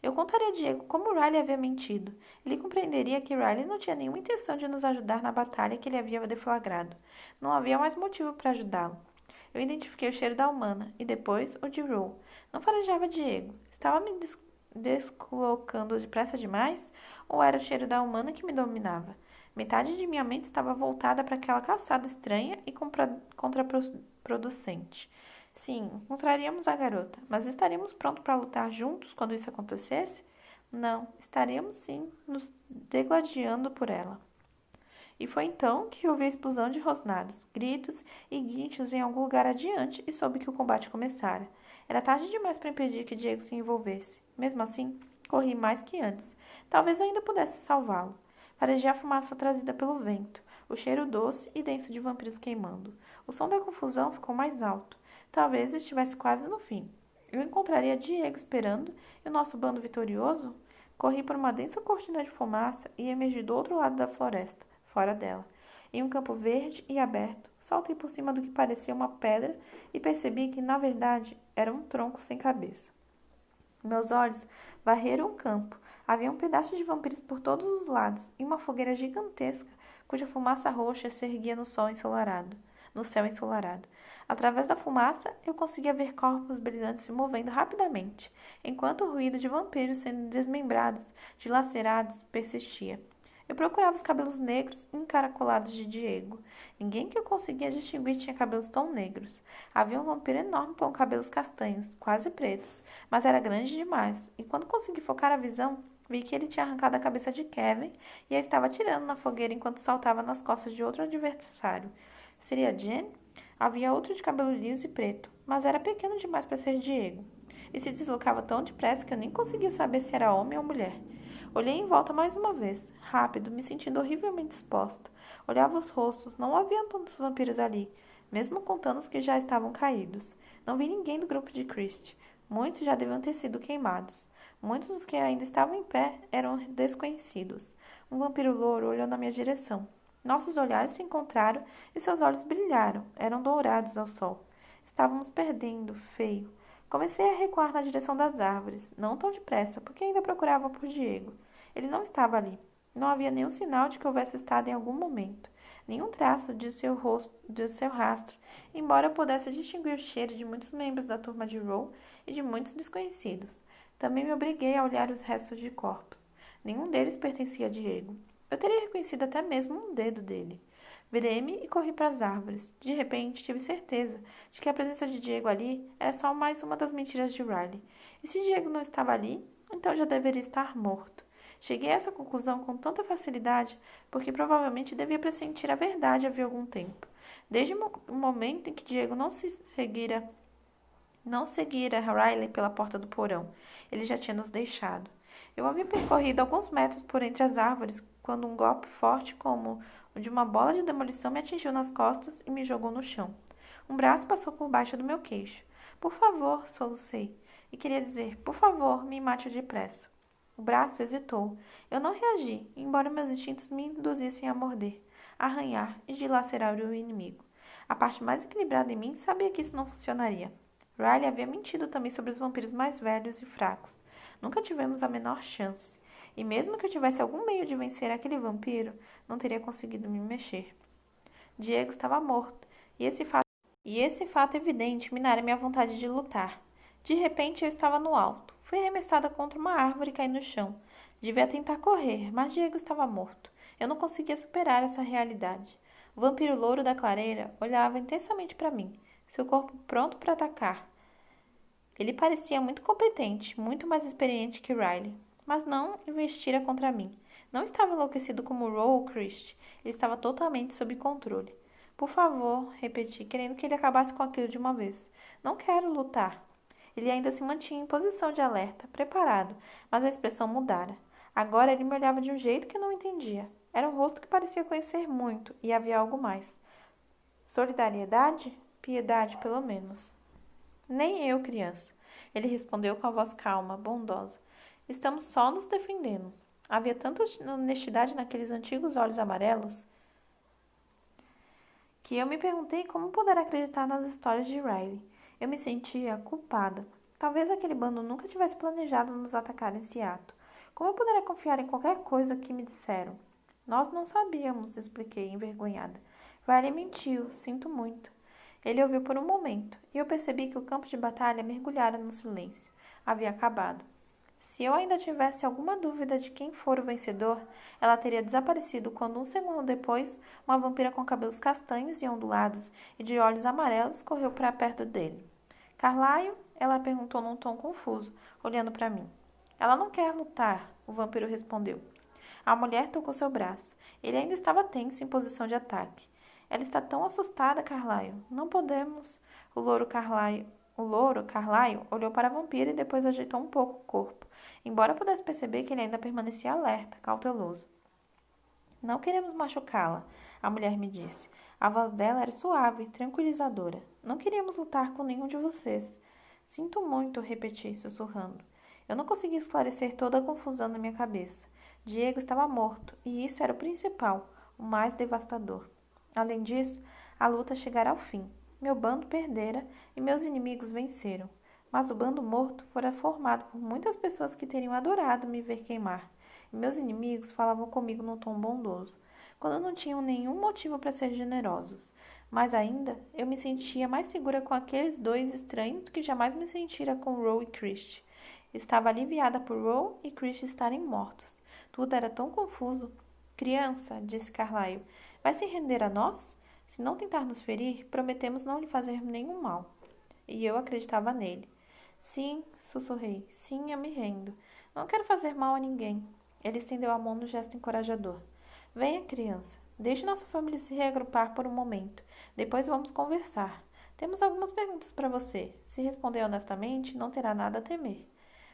Eu contaria a Diego como Riley havia mentido. Ele compreenderia que Riley não tinha nenhuma intenção de nos ajudar na batalha que ele havia deflagrado. Não havia mais motivo para ajudá-lo. Eu identifiquei o cheiro da humana e depois o de Roe. Não farejava Diego. Estava me descolocando depressa demais? Ou era o cheiro da humana que me dominava? Metade de minha mente estava voltada para aquela caçada estranha e contraproducente. Sim, encontraríamos a garota, mas estaríamos prontos para lutar juntos quando isso acontecesse? Não, estaríamos sim nos degladiando por ela. E foi então que ouvi a explosão de rosnados, gritos e guinchos em algum lugar adiante e soube que o combate começara. Era tarde demais para impedir que Diego se envolvesse. Mesmo assim, corri mais que antes. Talvez ainda pudesse salvá-lo. Farejei a fumaça trazida pelo vento, o cheiro doce e denso de vampiros queimando. O som da confusão ficou mais alto. Talvez estivesse quase no fim. Eu encontraria Diego esperando e o nosso bando vitorioso? Corri por uma densa cortina de fumaça e emergi do outro lado da floresta, fora dela. Em um campo verde e aberto, saltei por cima do que parecia uma pedra e percebi que, na verdade, era um tronco sem cabeça. Meus olhos varreram o campo. Havia um pedaço de vampiros por todos os lados e uma fogueira gigantesca cuja fumaça roxa se erguia no céu ensolarado. Através da fumaça, eu conseguia ver corpos brilhantes se movendo rapidamente, enquanto o ruído de vampiros sendo desmembrados, dilacerados, persistia. Eu procurava os cabelos negros encaracolados de Diego. Ninguém que eu conseguia distinguir tinha cabelos tão negros. Havia um vampiro enorme com cabelos castanhos, quase pretos, mas era grande demais, e quando consegui focar a visão, vi que ele tinha arrancado a cabeça de Kevin e a estava tirando na fogueira enquanto saltava nas costas de outro adversário. Seria Jen? Havia outro de cabelo liso e preto, mas era pequeno demais para ser Diego. E se deslocava tão depressa que eu nem conseguia saber se era homem ou mulher. Olhei em volta mais uma vez, rápido, me sentindo horrivelmente exposta. Olhava os rostos, não havia tantos vampiros ali, mesmo contando os que já estavam caídos. Não vi ninguém do grupo de Christie. Muitos já deviam ter sido queimados. Muitos dos que ainda estavam em pé eram desconhecidos. Um vampiro louro olhou na minha direção. Nossos olhares se encontraram e seus olhos brilharam, eram dourados ao sol. Estávamos perdendo, feio. Comecei a recuar na direção das árvores, não tão depressa, porque ainda procurava por Diego. Ele não estava ali. Não havia nenhum sinal de que houvesse estado em algum momento, nenhum traço de seu rastro, embora eu pudesse distinguir o cheiro de muitos membros da turma de Roe e de muitos desconhecidos. Também me obriguei a olhar os restos de corpos. Nenhum deles pertencia a Diego. Eu teria reconhecido até mesmo um dedo dele. Virei-me e corri para as árvores. De repente, tive certeza de que a presença de Diego ali era só mais uma das mentiras de Riley. E se Diego não estava ali, então já deveria estar morto. Cheguei a essa conclusão com tanta facilidade porque provavelmente devia pressentir a verdade havia algum tempo. Desde o momento em que Diego não seguira Riley pela porta do porão, ele já tinha nos deixado. Eu havia percorrido alguns metros por entre as árvores quando um golpe forte como o de uma bola de demolição me atingiu nas costas e me jogou no chão. Um braço passou por baixo do meu queixo. Por favor, solucei. E queria dizer, por favor, me mate depressa. O braço hesitou. Eu não reagi, embora meus instintos me induzissem a morder, arranhar e dilacerar o inimigo. A parte mais equilibrada em mim sabia que isso não funcionaria. Riley havia mentido também sobre os vampiros mais velhos e fracos. Nunca tivemos a menor chance. E mesmo que eu tivesse algum meio de vencer aquele vampiro, não teria conseguido me mexer. Diego estava morto, e esse fato evidente minara minha vontade de lutar. De repente eu estava no alto. Fui arremessada contra uma árvore e caí no chão. Devia tentar correr, mas Diego estava morto. Eu não conseguia superar essa realidade. O vampiro louro da clareira olhava intensamente para mim, seu corpo pronto para atacar. Ele parecia muito competente, muito mais experiente que Riley, mas não investira contra mim. Não estava enlouquecido como Roe ou Christie. Ele estava totalmente sob controle. Por favor, repeti, querendo que ele acabasse com aquilo de uma vez. Não quero lutar. Ele ainda se mantinha em posição de alerta, preparado, mas a expressão mudara. Agora ele me olhava de um jeito que eu não entendia. Era um rosto que parecia conhecer muito, e havia algo mais. Solidariedade? Piedade, pelo menos. Nem eu, criança. Ele respondeu com a voz calma, bondosa. Estamos só nos defendendo. Havia tanta honestidade naqueles antigos olhos amarelos que eu me perguntei como puder acreditar nas histórias de Riley. Eu me sentia culpada. Talvez aquele bando nunca tivesse planejado nos atacar nesse ato. Como eu poderia confiar em qualquer coisa que me disseram? Nós não sabíamos, expliquei, envergonhada. Riley mentiu, sinto muito. Ele ouviu por um momento, e eu percebi que o campo de batalha mergulhara no silêncio. Havia acabado. Se eu ainda tivesse alguma dúvida de quem fora o vencedor, ela teria desaparecido quando, um segundo depois, uma vampira com cabelos castanhos e ondulados e de olhos amarelos correu para perto dele. Carlyle? Ela perguntou num tom confuso, olhando para mim. Ela não quer lutar, o vampiro respondeu. A mulher tocou seu braço. Ele ainda estava tenso em posição de ataque. Ela está tão assustada, Carlyle. Não podemos. O louro Carlyle olhou para a vampira e depois ajeitou um pouco o corpo, embora pudesse perceber que ele ainda permanecia alerta, cauteloso. Não queremos machucá-la, a mulher me disse. A voz dela era suave, tranquilizadora. Não queríamos lutar com nenhum de vocês. Sinto muito, repeti, sussurrando. Eu não conseguia esclarecer toda a confusão na minha cabeça. Diego estava morto, e isso era o principal, o mais devastador. Além disso, a luta chegara ao fim. Meu bando perdera e meus inimigos venceram. Mas o bando morto fora formado por muitas pessoas que teriam adorado me ver queimar. E meus inimigos falavam comigo num tom bondoso, quando não tinham nenhum motivo para ser generosos. Mas ainda, eu me sentia mais segura com aqueles dois estranhos do que jamais me sentira com Roe e Christie. Estava aliviada por Roe e Christie estarem mortos. Tudo era tão confuso. Criança, disse Carlyle, vai se render a nós? Se não tentar nos ferir, prometemos não lhe fazer nenhum mal. E eu acreditava nele. Sim, sussurrei. Sim, eu me rendo. Não quero fazer mal a ninguém. Ele estendeu a mão no gesto encorajador. Venha, criança. Deixe nossa família se reagrupar por um momento. Depois vamos conversar. Temos algumas perguntas para você. Se responder honestamente, não terá nada a temer.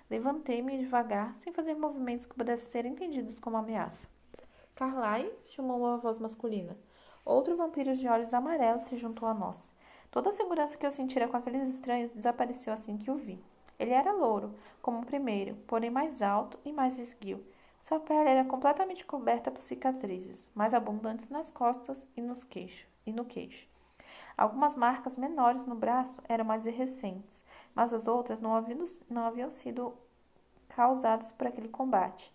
Levantei-me devagar, sem fazer movimentos que pudessem ser entendidos como ameaça. Carlyle, chamou uma voz masculina. Outro vampiro de olhos amarelos se juntou a nós. Toda a segurança que eu sentira com aqueles estranhos desapareceu assim que o vi. Ele era louro, como o primeiro, porém mais alto e mais esguio. Sua pele era completamente coberta por cicatrizes, mais abundantes nas costas e no queixo. Algumas marcas menores no braço eram mais recentes, mas as outras não haviam sido causadas por aquele combate.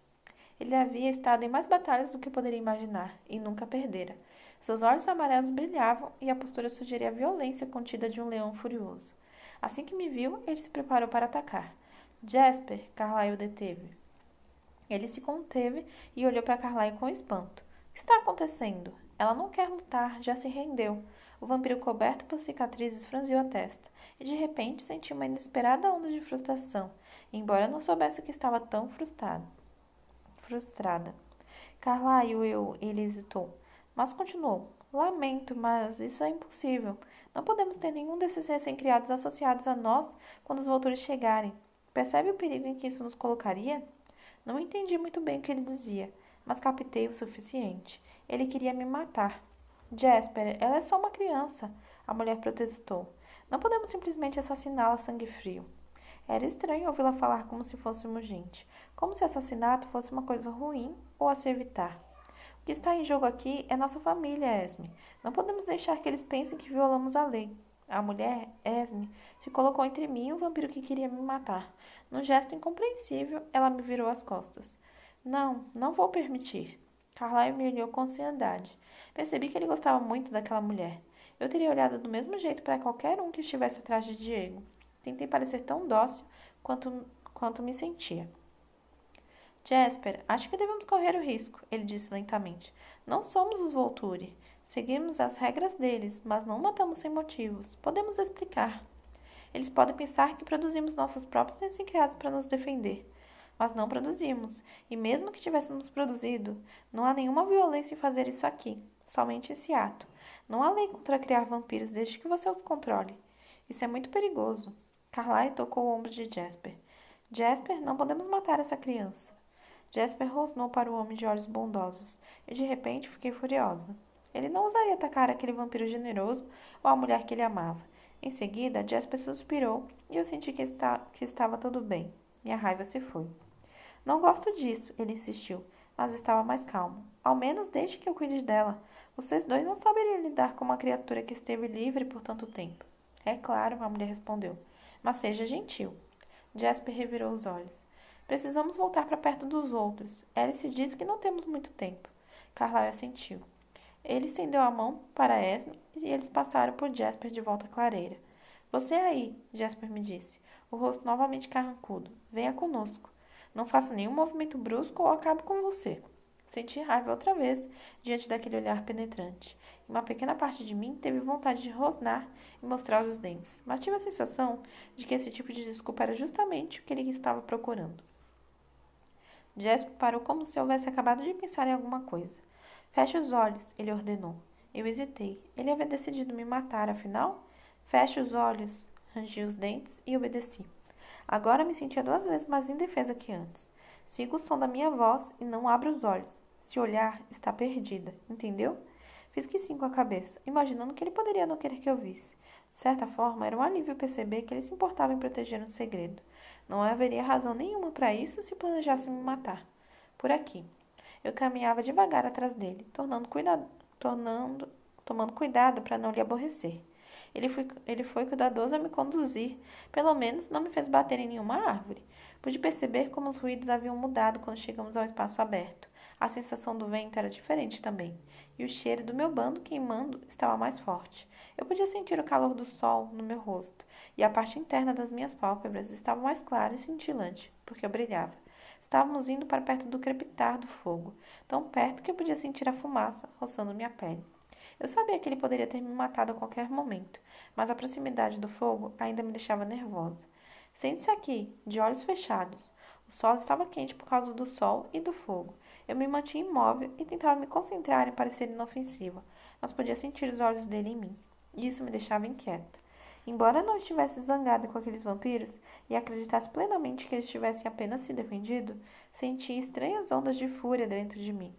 Ele havia estado em mais batalhas do que poderia imaginar, e nunca perdera. Seus olhos amarelos brilhavam e a postura sugeria a violência contida de um leão furioso. Assim que me viu, ele se preparou para atacar. Jasper, Carlyle o deteve. Ele se conteve e olhou para Carlyle com espanto. O que está acontecendo? Ela não quer lutar, já se rendeu. O vampiro coberto por cicatrizes franziu a testa, e de repente sentiu uma inesperada onda de frustração, embora não soubesse o que estava tão frustrada. Carlyle, ele hesitou, mas continuou. Lamento, mas isso é impossível. Não podemos ter nenhum desses recém-criados associados a nós quando os voltores chegarem. Percebe o perigo em que isso nos colocaria? Não entendi muito bem o que ele dizia, mas captei o suficiente. Ele queria me matar. Jasper, ela é só uma criança, a mulher protestou. Não podemos simplesmente assassiná-la a sangue frio. Era estranho ouvi-la falar como se fôssemos gente, como se assassinato fosse uma coisa ruim ou a se evitar. O que está em jogo aqui é nossa família, Esme. Não podemos deixar que eles pensem que violamos a lei. A mulher, Esme, se colocou entre mim e o vampiro que queria me matar. Num gesto incompreensível, ela me virou as costas. Não, não vou permitir. Carlyle me olhou com ansiedade. Percebi que ele gostava muito daquela mulher. Eu teria olhado do mesmo jeito para qualquer um que estivesse atrás de Diego. Tentei parecer tão dócil quanto me sentia. Jasper, acho que devemos correr o risco, ele disse lentamente. Não somos os Volturi. Seguimos as regras deles, mas não matamos sem motivos. Podemos explicar. Eles podem pensar que produzimos nossos próprios recém-criados para nos defender. Mas não produzimos, e mesmo que tivéssemos produzido, não há nenhuma violência em fazer isso aqui, somente esse ato. Não há lei contra criar vampiros desde que você os controle. Isso é muito perigoso. Carlyle tocou o ombro de Jasper. Jasper, não podemos matar essa criança. Jasper rosnou para o homem de olhos bondosos, e de repente fiquei furiosa. Ele não ousaria atacar aquele vampiro generoso ou a mulher que ele amava. Em seguida, Jasper suspirou e eu senti que estava tudo bem. Minha raiva se foi. Não gosto disso, ele insistiu, mas estava mais calmo. Ao menos deixe que eu cuide dela. Vocês dois não saberiam lidar com uma criatura que esteve livre por tanto tempo. É claro, a mulher respondeu. Mas seja gentil. Jasper revirou os olhos. Precisamos voltar para perto dos outros. Alice disse que não temos muito tempo. Carlyle assentiu. Ele estendeu a mão para Esme e eles passaram por Jasper de volta à clareira. Você aí, Jasper me disse, o rosto novamente carrancudo. Venha conosco. Não faça nenhum movimento brusco ou acabo com você. Senti raiva outra vez diante daquele olhar penetrante. E uma pequena parte de mim teve vontade de rosnar e mostrar os dentes, mas tive a sensação de que esse tipo de desculpa era justamente o que ele estava procurando. Jasper parou como se houvesse acabado de pensar em alguma coisa. Feche os olhos, ele ordenou. Eu hesitei. Ele havia decidido me matar, afinal? Feche os olhos, rangi os dentes e obedeci. Agora me sentia 2 vezes mais indefesa que antes. Siga o som da minha voz e não abra os olhos. Se olhar, está perdida, entendeu? Fiz que sim com a cabeça, imaginando que ele poderia não querer que eu visse. De certa forma, era um alívio perceber que ele se importava em proteger um segredo. Não haveria razão nenhuma para isso se planejasse me matar. Por aqui. Eu caminhava devagar atrás dele, tomando cuidado para não lhe aborrecer. Ele foi cuidadoso a me conduzir. Pelo menos não me fez bater em nenhuma árvore. Pude perceber como os ruídos haviam mudado quando chegamos ao espaço aberto. A sensação do vento era diferente também. E o cheiro do meu bando queimando estava mais forte. Eu podia sentir o calor do sol no meu rosto. E a parte interna das minhas pálpebras estava mais clara e cintilante, porque eu brilhava. Estávamos indo para perto do crepitar do fogo, tão perto que eu podia sentir a fumaça roçando minha pele. Eu sabia que ele poderia ter me matado a qualquer momento, mas a proximidade do fogo ainda me deixava nervosa. Sente-se aqui, de olhos fechados. O solo estava quente por causa do sol e do fogo. Eu me mantinha imóvel e tentava me concentrar em parecer inofensiva, mas podia sentir os olhos dele em mim, e isso me deixava inquieta. Embora não estivesse zangada com aqueles vampiros e acreditasse plenamente que eles tivessem apenas se defendido, sentia estranhas ondas de fúria dentro de mim.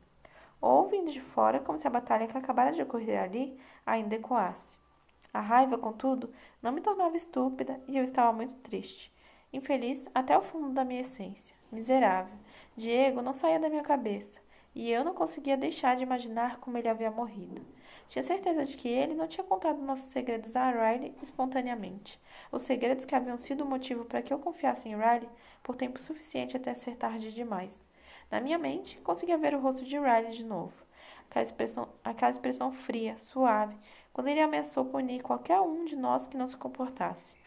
Ou vindo de fora, como se a batalha que acabara de ocorrer ali ainda ecoasse. A raiva, contudo, não me tornava estúpida e eu estava muito triste. Infeliz até o fundo da minha essência. Miserável. Diego não saía da minha cabeça. E eu não conseguia deixar de imaginar como ele havia morrido. Tinha certeza de que ele não tinha contado nossos segredos a Riley espontaneamente. Os segredos que haviam sido o motivo para que eu confiasse em Riley por tempo suficiente até ser tarde demais. Na minha mente, conseguia ver o rosto de Riley de novo. Aquela expressão fria, suave, quando ele ameaçou punir qualquer um de nós que não se comportasse.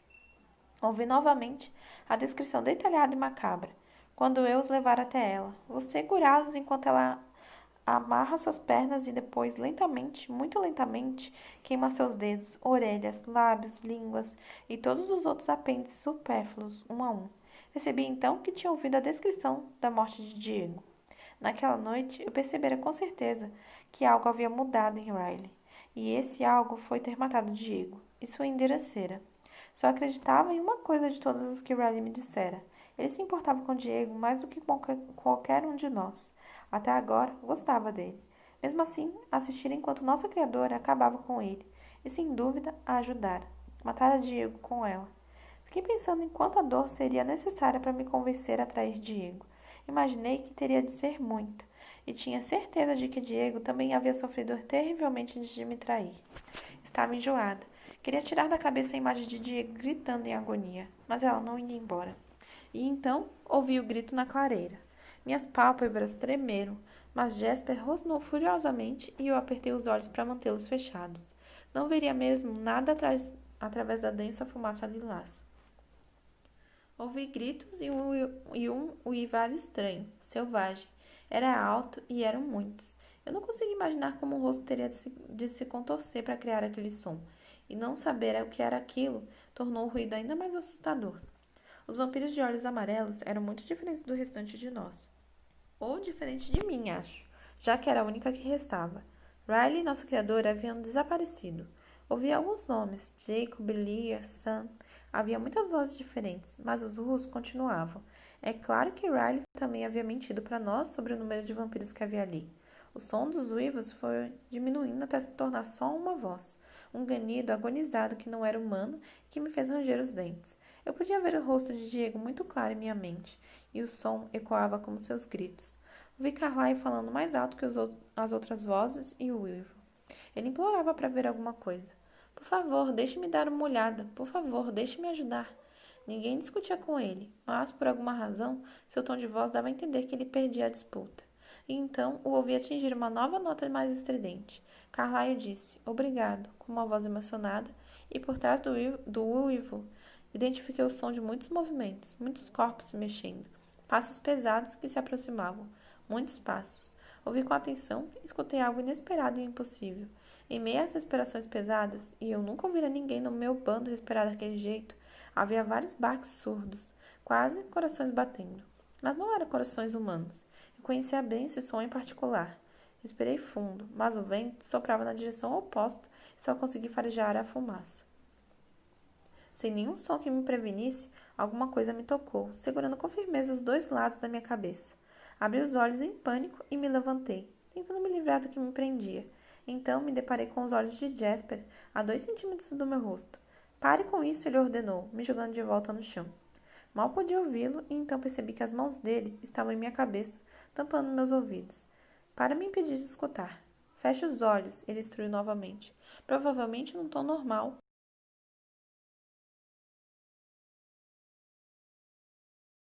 Ouvi novamente a descrição detalhada e macabra. Quando eu os levar até ela, vou segurá-los enquanto ela amarra suas pernas e depois, lentamente, muito lentamente, queima seus dedos, orelhas, lábios, línguas e todos os outros apêndices supérfluos, um a um. Percebi então que tinha ouvido a descrição da morte de Diego. Naquela noite, eu percebera com certeza que algo havia mudado em Riley. E esse algo foi ter matado Diego. Isso o endurecera. Só acreditava em uma coisa de todas as que Riley me dissera. Ele se importava com Diego mais do que com qualquer um de nós. Até agora, gostava dele. Mesmo assim, assistir enquanto nossa criadora acabava com ele. E, sem dúvida, a ajudara. Matara Diego com ela. Fiquei pensando em quanta dor seria necessária para me convencer a trair Diego. Imaginei que teria de ser muita. E tinha certeza de que Diego também havia sofrido terrivelmente antes de me trair. Estava enjoada. Queria tirar da cabeça a imagem de Diego gritando em agonia, mas ela não ia embora. E então ouvi o grito na clareira. Minhas pálpebras tremeram, mas Jasper rosnou furiosamente e eu apertei os olhos para mantê-los fechados. Não veria mesmo nada através da densa fumaça lilás. Ouvi gritos e um uivar estranho, selvagem. Era alto e eram muitos. Eu não consegui imaginar como o rosto teria de se contorcer para criar aquele som. E não saber o que era aquilo tornou o ruído ainda mais assustador. Os vampiros de olhos amarelos eram muito diferentes do restante de nós. Ou diferente de mim, acho, já que era a única que restava. Riley e nosso criador haviam desaparecido. Ouvi alguns nomes, Jacob, Leah, Sam. Havia muitas vozes diferentes, mas os urros continuavam. É claro que Riley também havia mentido para nós sobre o número de vampiros que havia ali. O som dos uivos foi diminuindo até se tornar só uma voz. um ganido agonizado que não era humano e que me fez ranger os dentes. Eu podia ver o rosto de Diego muito claro em minha mente, e o som ecoava como seus gritos. Ouvi Carlyle falando mais alto que as outras vozes e o uivo. Ele implorava para ver alguma coisa. Por favor, deixe-me dar uma olhada. Por favor, deixe-me ajudar. Ninguém discutia com ele, mas, por alguma razão, seu tom de voz dava a entender que ele perdia a disputa. E então o ouvi atingir uma nova nota mais estridente. Carlyle disse, obrigado, com uma voz emocionada, e por trás do uivo, identifiquei o som de muitos movimentos, muitos corpos se mexendo, passos pesados que se aproximavam, muitos passos. Ouvi com atenção e escutei algo inesperado e impossível. Em meio às respirações pesadas, e eu nunca ouvira ninguém no meu bando respirar daquele jeito, havia vários baques surdos, quase corações batendo. Mas não eram corações humanos. Eu conhecia bem esse som em particular. Respirei fundo, mas o vento soprava na direção oposta e só consegui farejar a fumaça. Sem nenhum som que me prevenisse, alguma coisa me tocou, segurando com firmeza os dois lados da minha cabeça. Abri os olhos em pânico e me levantei, tentando me livrar do que me prendia. Então me deparei com os olhos de Jasper a 2 centímetros do meu rosto. Pare com isso, ele ordenou, me jogando de volta no chão. Mal podia ouvi-lo e então percebi que as mãos dele estavam em minha cabeça, tampando meus ouvidos, para me impedir de escutar. Feche os olhos, ele instruiu novamente, provavelmente num tom normal,